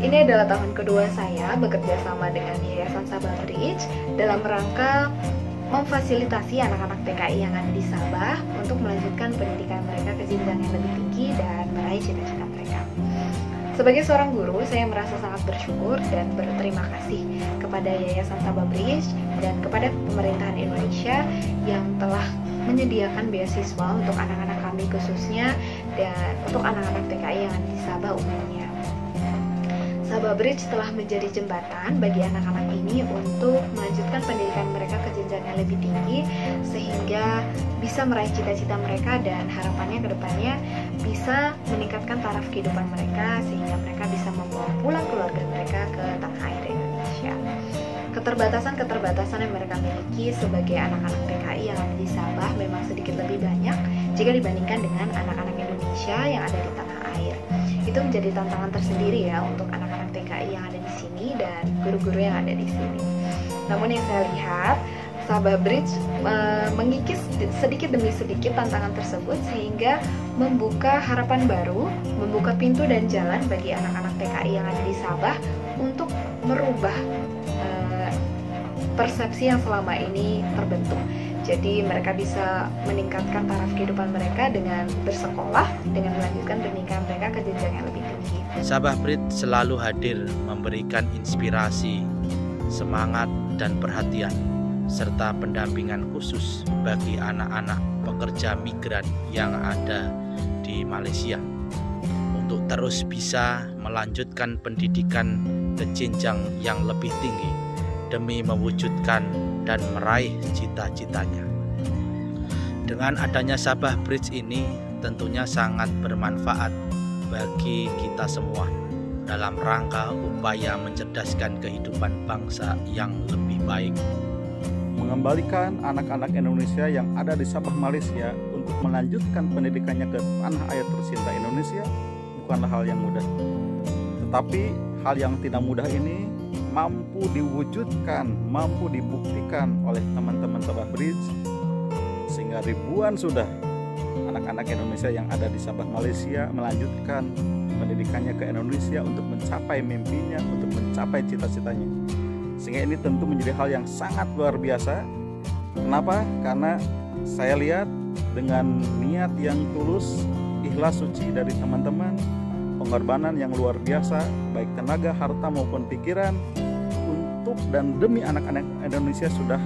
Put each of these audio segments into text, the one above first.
Ini adalah tahun kedua saya bekerja sama dengan Yayasan Sabah Bridge dalam rangka memfasilitasi anak-anak TKI yang ada di Sabah untuk melanjutkan pendidikan mereka ke jenjang yang lebih tinggi dan meraih cita-cita mereka. Sebagai seorang guru, saya merasa sangat bersyukur dan berterima kasih kepada Yayasan Sabah Bridge dan kepada pemerintahan Indonesia yang telah menyediakan beasiswa untuk anak-anak kami khususnya dan untuk anak-anak TKI yang ada di Sabah umumnya. Sabah Bridge telah menjadi jembatan bagi anak-anak ini untuk melanjutkan pendidikan mereka ke jenjang yang lebih tinggi sehingga bisa meraih cita-cita mereka dan harapannya ke depannya bisa meningkatkan taraf kehidupan mereka sehingga mereka bisa membawa pulang keluarga mereka ke tanah air Indonesia. Keterbatasan yang mereka miliki sebagai anak-anak TKI yang ada di Sabah memang sedikit lebih banyak jika dibandingkan dengan anak-anak Indonesia yang ada di tanah air. Itu menjadi tantangan tersendiri ya untuk anak-anak TKI yang ada di sini dan guru-guru yang ada di sini. Namun yang saya lihat, Sabah Bridge mengikis sedikit demi sedikit tantangan tersebut sehingga membuka harapan baru, membuka pintu dan jalan bagi anak-anak TKI yang ada di Sabah untuk merubah persepsi yang selama ini terbentuk. Jadi mereka bisa meningkatkan taraf kehidupan mereka dengan bersekolah, dengan melanjutkan pendidikan mereka ke jenjang yang lebih tinggi. Sabah Bridge selalu hadir memberikan inspirasi, semangat dan perhatian, serta pendampingan khusus bagi anak-anak pekerja migran yang ada di Malaysia untuk terus bisa melanjutkan pendidikan ke jenjang yang lebih tinggi demi mewujudkan dan meraih cita-citanya. Dengan adanya Sabah Bridge ini tentunya sangat bermanfaat bagi kita semua dalam rangka upaya mencerdaskan kehidupan bangsa yang lebih baik. Mengembalikan anak-anak Indonesia yang ada di Sabah Malaysia untuk melanjutkan pendidikannya ke tanah air tercinta Indonesia bukanlah hal yang mudah. Tetapi hal yang tidak mudah ini mampu diwujudkan, mampu dibuktikan oleh teman-teman Sabah Bridge sehingga ribuan sudah anak-anak Indonesia yang ada di Sabah Malaysia melanjutkan pendidikannya ke Indonesia untuk mencapai mimpinya, untuk mencapai cita-citanya. Sehingga ini tentu menjadi hal yang sangat luar biasa. Kenapa? Karena saya lihat dengan niat yang tulus, ikhlas suci dari teman-teman, pengorbanan yang luar biasa, baik tenaga, harta maupun pikiran untuk dan demi anak-anak Indonesia sudah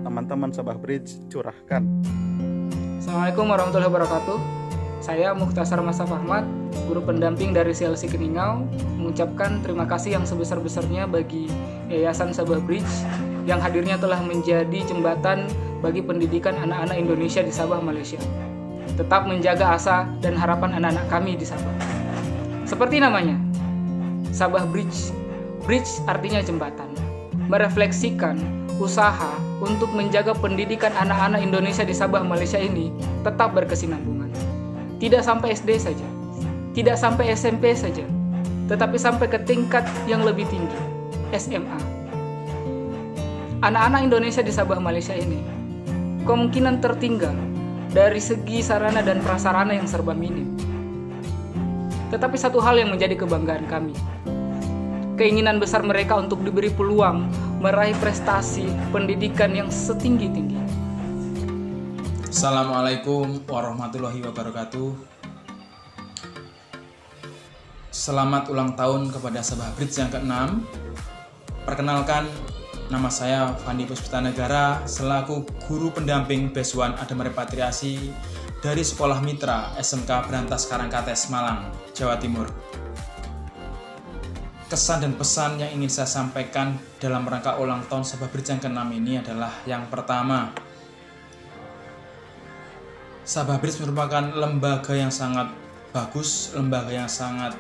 teman-teman Sabah Bridge curahkan. Assalamualaikum warahmatullahi wabarakatuh. Saya Mukhtasar Masaf Ahmad, guru pendamping dari CLC Keningau, mengucapkan terima kasih yang sebesar-besarnya bagi Yayasan Sabah Bridge yang hadirnya telah menjadi jembatan bagi pendidikan anak-anak Indonesia di Sabah, Malaysia. Tetap menjaga asa dan harapan anak-anak kami di Sabah. Seperti namanya, Sabah Bridge. Bridge artinya jembatan, merefleksikan usaha untuk menjaga pendidikan anak-anak Indonesia di Sabah, Malaysia ini tetap berkesinambungan. Tidak sampai SD saja, tidak sampai SMP saja, tetapi sampai ke tingkat yang lebih tinggi, SMA. Anak-anak Indonesia di Sabah, Malaysia ini kemungkinan tertinggal dari segi sarana dan prasarana yang serba minim. Tetapi satu hal yang menjadi kebanggaan kami, keinginan besar mereka untuk diberi peluang meraih prestasi pendidikan yang setinggi-tinggi. Assalamualaikum warahmatullahi wabarakatuh. Selamat ulang tahun kepada Sabah Bridge yang ke-6. Perkenalkan, nama saya Fandi Puspitanegara selaku guru pendamping BES1 Adam Repatriasi dari Sekolah Mitra SMK Berantas Karangkates, Malang, Jawa Timur. Kesan dan pesan yang ingin saya sampaikan dalam rangka ulang tahun Sabah Bridge yang ke-6 ini adalah yang pertama, Sabah Bridge merupakan lembaga yang sangat bagus, lembaga yang sangat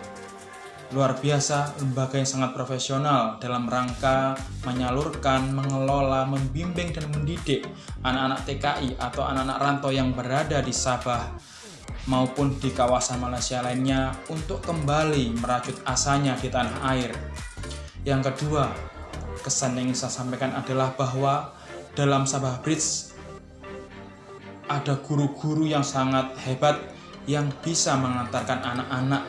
luar biasa, lembaga yang sangat profesional dalam rangka menyalurkan, mengelola, membimbing dan mendidik anak-anak TKI atau anak-anak rantau yang berada di Sabah maupun di kawasan Malaysia lainnya untuk kembali merajut asanya di tanah air. Yang kedua, kesan yang ingin saya sampaikan adalah bahwa dalam Sabah Bridge ada guru-guru yang sangat hebat yang bisa mengantarkan anak-anak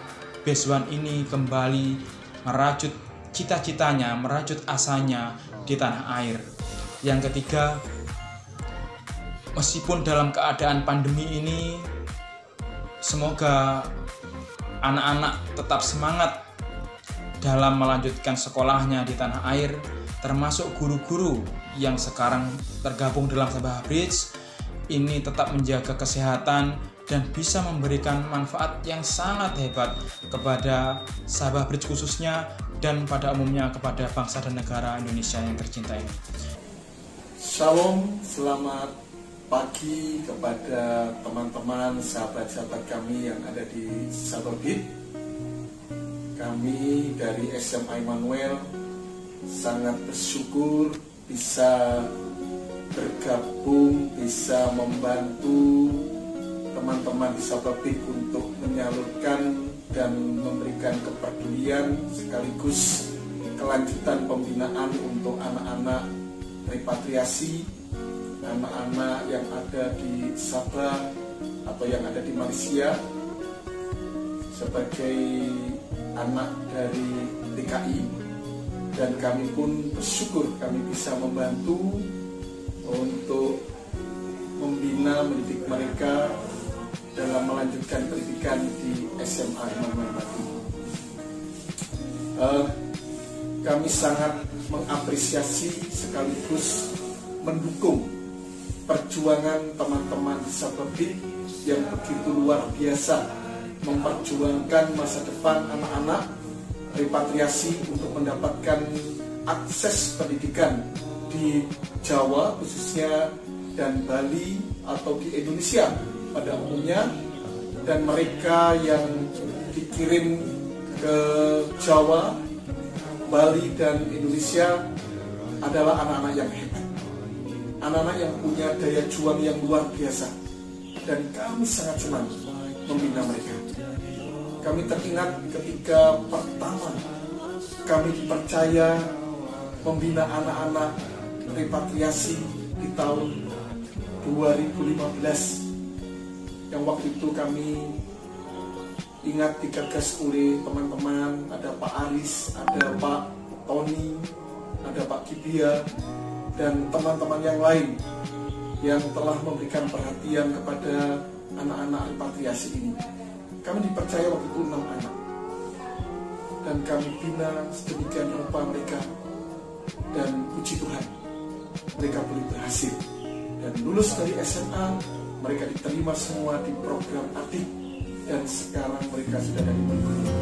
BES1 ini kembali merajut cita-citanya, merajut asanya di tanah air. Yang ketiga, meskipun dalam keadaan pandemi ini, semoga anak-anak tetap semangat dalam melanjutkan sekolahnya di tanah air, termasuk guru-guru yang sekarang tergabung dalam Sabah Bridge ini tetap menjaga kesehatan dan bisa memberikan manfaat yang sangat hebat kepada Sabah Bridge khususnya dan pada umumnya kepada bangsa dan negara Indonesia yang tercinta ini. Shalom, selamat pagi kepada teman-teman, sahabat-sahabat kami yang ada di Sabah Bridge. Kami dari SMA Immanuel sangat bersyukur bisa bergabung, bisa membantu teman-teman di Sabah Bridge untuk menyalurkan dan memberikan kepedulian sekaligus kelanjutan pembinaan untuk anak-anak repatriasi, anak-anak yang ada di Sabah atau yang ada di Malaysia sebagai anak dari TKI, dan kami pun bersyukur kami bisa membantu untuk membina, mendidik mereka dalam melanjutkan pendidikan di SMA Immanuel Batu. Kami sangat mengapresiasi sekaligus mendukung perjuangan teman-teman di Sabah Bridge yang begitu luar biasa memperjuangkan masa depan anak-anak repatriasi untuk mendapatkan akses pendidikan di Jawa khususnya dan Bali atau di Indonesia pada umumnya, dan mereka yang dikirim ke Jawa, Bali dan Indonesia adalah anak-anak yang hebat, anak-anak yang punya daya juang yang luar biasa, dan kami sangat senang membina mereka. Kami teringat ketika pertama kami dipercaya membina anak-anak repatriasi di tahun 2015, yang waktu itu kami ingat digagas oleh teman-teman, ada Pak Aris, ada Pak Tony, ada Pak Kibia, dan teman-teman yang lain yang telah memberikan perhatian kepada anak-anak repatriasi ini. Kami dipercaya waktu itu 6 anak, dan kami bina sedemikian rupa mereka, dan puji Tuhan mereka boleh berhasil dan lulus dari SMA. Mereka diterima semua di program ADIK, dan sekarang mereka sudah dari berkuliah.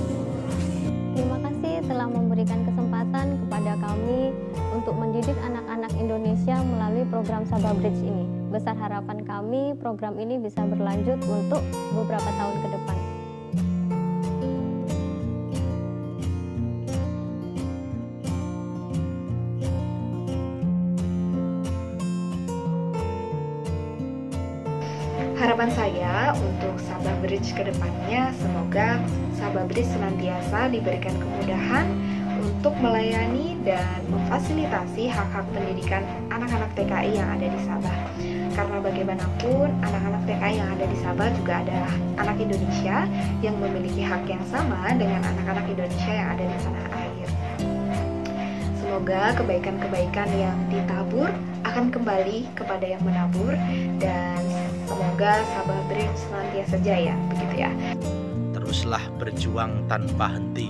Terima kasih telah memberikan kesempatan kepada kami untuk mendidik anak-anak Indonesia melalui program Sabah Bridge ini. Besar harapan kami program ini bisa berlanjut untuk beberapa tahun ke depan. Harapan saya untuk Sabah Bridge ke depannya, semoga Sabah Bridge senantiasa diberikan kemudahan untuk melayani dan memfasilitasi hak-hak pendidikan anak-anak TKI yang ada di Sabah. Karena bagaimanapun anak-anak TKI yang ada di Sabah juga adalah anak Indonesia yang memiliki hak yang sama dengan anak-anak Indonesia yang ada di tanah air. Semoga kebaikan-kebaikan yang ditabur akan kembali kepada yang menabur, dan semoga Sabah Bridge senantiasa jaya, begitu ya. Teruslah berjuang tanpa henti,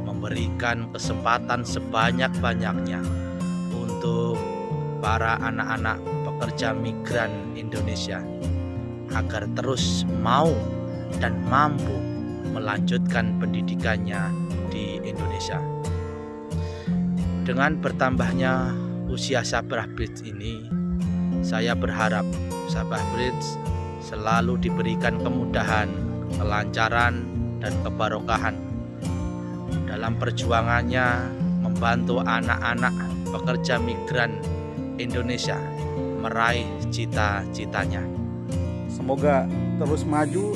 memberikan kesempatan sebanyak-banyaknya untuk para anak-anak pekerja migran Indonesia agar terus mau dan mampu melanjutkan pendidikannya di Indonesia. Dengan bertambahnya usia Sabah Bridge ini, saya berharap Sabah Bridge selalu diberikan kemudahan, kelancaran, dan kebarokahan dalam perjuangannya membantu anak-anak pekerja migran Indonesia meraih cita-citanya. Semoga terus maju,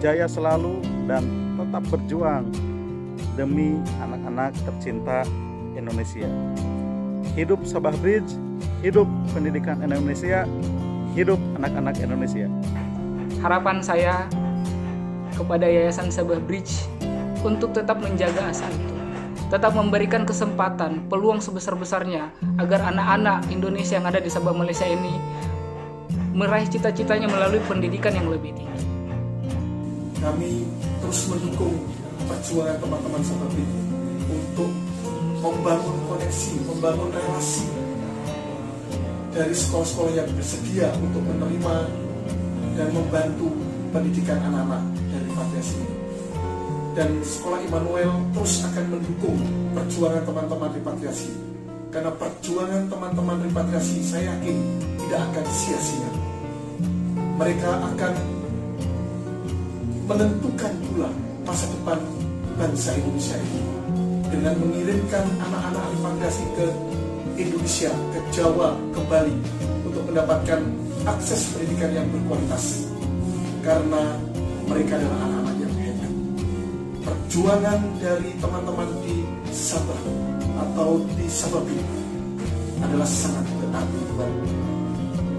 jaya selalu, dan tetap berjuang demi anak-anak tercinta Indonesia. Hidup Sabah Bridge, hidup pendidikan Indonesia, hidup anak-anak Indonesia. Harapan saya kepada Yayasan Sabah Bridge untuk tetap menjaga asa itu, tetap memberikan kesempatan, peluang sebesar-besarnya agar anak-anak Indonesia yang ada di Sabah Malaysia ini meraih cita-citanya melalui pendidikan yang lebih tinggi. Kami terus mendukung perjuangan teman-teman Sabah Bridge untuk membangun koneksi, membangun relasi dari sekolah-sekolah yang bersedia untuk menerima dan membantu pendidikan anak-anak dari repatriasi ini. Dan Sekolah Immanuel terus akan mendukung perjuangan teman-teman repatriasi, karena perjuangan teman-teman repatriasi saya yakin tidak akan sia-sia. Mereka akan menentukan pula masa depan bangsa Indonesia ini dengan mengirimkan anak-anak repatriasi ke Indonesia, ke Jawa, ke Bali untuk mendapatkan akses pendidikan yang berkualitas, karena mereka adalah anak-anak yang hebat. Perjuangan dari teman-teman di Sabah atau di Sabah Bridge adalah sangat berarti buat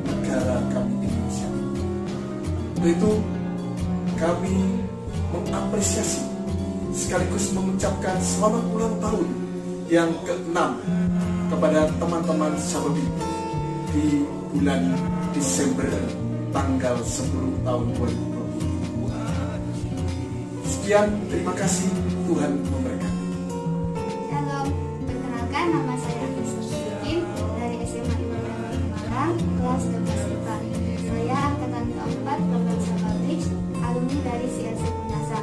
negara kami Indonesia. Untuk itu kami mengapresiasi sekaligus mengucapkan selamat ulang tahun yang ke-6 kepada teman-teman Sabah Bridge di bulan Desember tanggal 10 tahun 2020. Sekian, terima kasih, Tuhan memberkati. Shalom, perkenalkan nama saya Christine dari SMA Immanuel Malang, kelas 12 IPA. Saya angkatan keempat program Sabah Bridge, alumni dari CLC Punasa.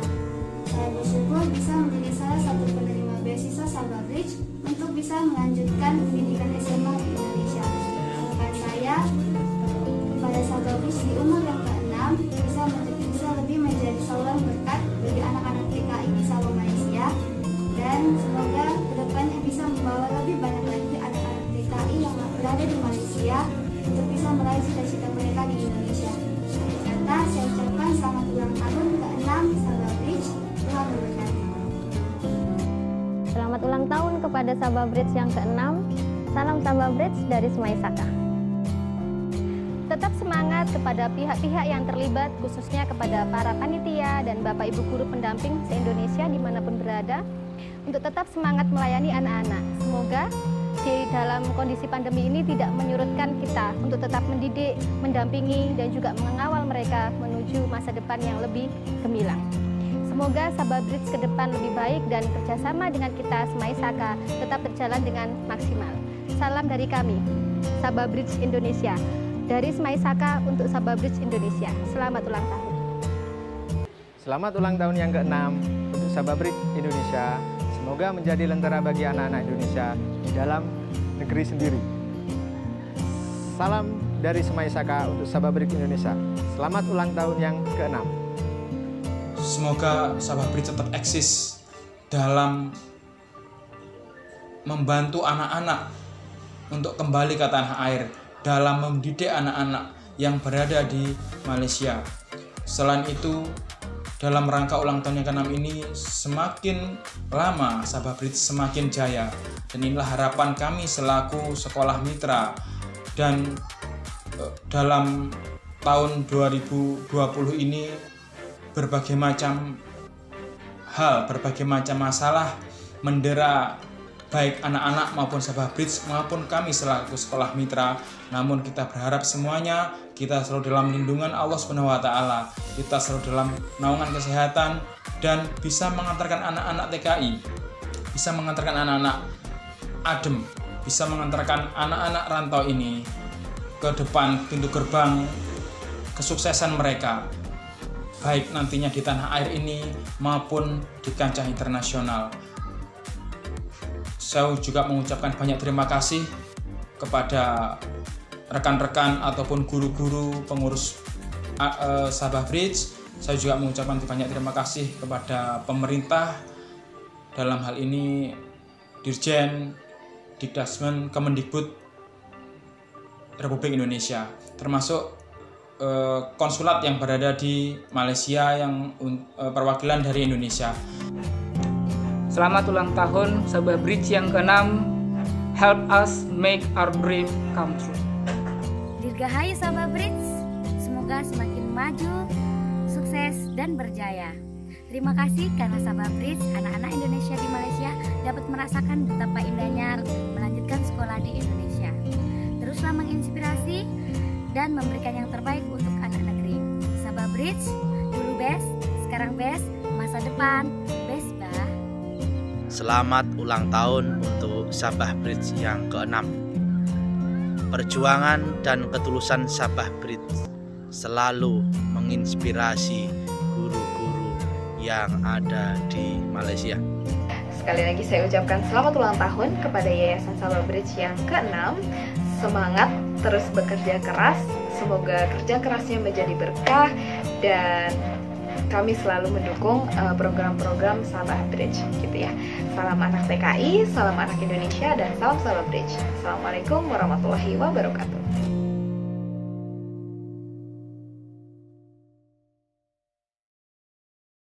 Saya bersyukur bisa menjadi salah satu penerima beasiswa Sabah Bridge untuk bisa melanjutkan pendidikan SMA di Indonesia. Harapan saya pada Sabah Bridge di umur yang ke-6 bisa lebih menjadi saluran berkat bagi anak-anak TKI di Sabah Malaysia, dan semoga kedepannya bisa membawa lebih banyak lagi anak-anak TKI yang berada di Malaysia untuk bisa meraih cita-cita mereka di Indonesia. Kata saya ucapkan selamat ulang tahun ke-6 Sabah Bridge. Tuhan memberkati. Selamat ulang tahun kepada Sabah Bridge yang ke-6. Salam Sabah Bridge dari Semaisaka. Tetap semangat kepada pihak-pihak yang terlibat, khususnya kepada para panitia dan Bapak Ibu guru pendamping se-Indonesia dimanapun berada, untuk tetap semangat melayani anak-anak. Semoga di dalam kondisi pandemi ini tidak menyurutkan kita untuk tetap mendidik, mendampingi, dan juga mengawal mereka menuju masa depan yang lebih gemilang. Semoga Sabah Bridge ke depan lebih baik dan kerjasama dengan kita Semaisaka tetap berjalan dengan maksimal. Salam dari kami, Sabah Bridge Indonesia. Dari Semaisaka untuk Sabah Bridge Indonesia. Selamat ulang tahun. Selamat ulang tahun yang ke-6 untuk Sabah Bridge Indonesia. Semoga menjadi lentera bagi anak-anak Indonesia di dalam negeri sendiri. Salam dari Semaisaka untuk Sabah Bridge Indonesia. Selamat ulang tahun yang ke-6. Semoga Sabah Bridge tetap eksis dalam membantu anak-anak untuk kembali ke tanah air, dalam mendidik anak-anak yang berada di Malaysia. Selain itu, dalam rangka ulang tahun yang ke-6 ini, semakin lama Sabah Bridge semakin jaya. Dan inilah harapan kami selaku sekolah mitra. Dan dalam tahun 2020 ini, berbagai macam hal, berbagai macam masalah mendera baik anak-anak maupun Sabah Bridge maupun kami selaku sekolah mitra. Namun kita berharap semuanya kita selalu dalam lindungan Allah SWT, kita selalu dalam naungan kesehatan, dan bisa mengantarkan anak-anak TKI, bisa mengantarkan anak-anak adem, bisa mengantarkan anak-anak rantau ini ke depan pintu gerbang kesuksesan mereka, baik nantinya di tanah air ini maupun di kancah internasional. Saya juga mengucapkan banyak terima kasih kepada rekan-rekan ataupun guru-guru pengurus Sabah Bridge. Saya juga mengucapkan banyak terima kasih kepada pemerintah, dalam hal ini Dirjen Dikdasmen Kemendikbud Republik Indonesia, termasuk konsulat yang berada di Malaysia yang perwakilan dari Indonesia. Selamat ulang tahun Sabah Bridge yang ke-6. Help us make our dream come true. Dirgahayu Sabah Bridge, semoga semakin maju, sukses dan berjaya. Terima kasih karena Sabah Bridge, anak-anak Indonesia di Malaysia dapat merasakan betapa indahnya melanjutkan sekolah di Indonesia. Teruslah menginspirasi dan memberikan yang terbaik untuk anak negeri. Sabah Bridge, dulu best, sekarang best, masa depan best, bah. Selamat ulang tahun untuk Sabah Bridge yang ke-6. Perjuangan dan ketulusan Sabah Bridge selalu menginspirasi guru-guru yang ada di Malaysia. Sekali lagi saya ucapkan selamat ulang tahun kepada Yayasan Sabah Bridge yang ke-6. Semangat, terus bekerja keras. Semoga kerja kerasnya menjadi berkah dan kami selalu mendukung program-program Sabah Bridge gitu ya. Salam anak TKI, salam anak Indonesia, dan salam Sabah Bridge. Assalamualaikum warahmatullahi wabarakatuh.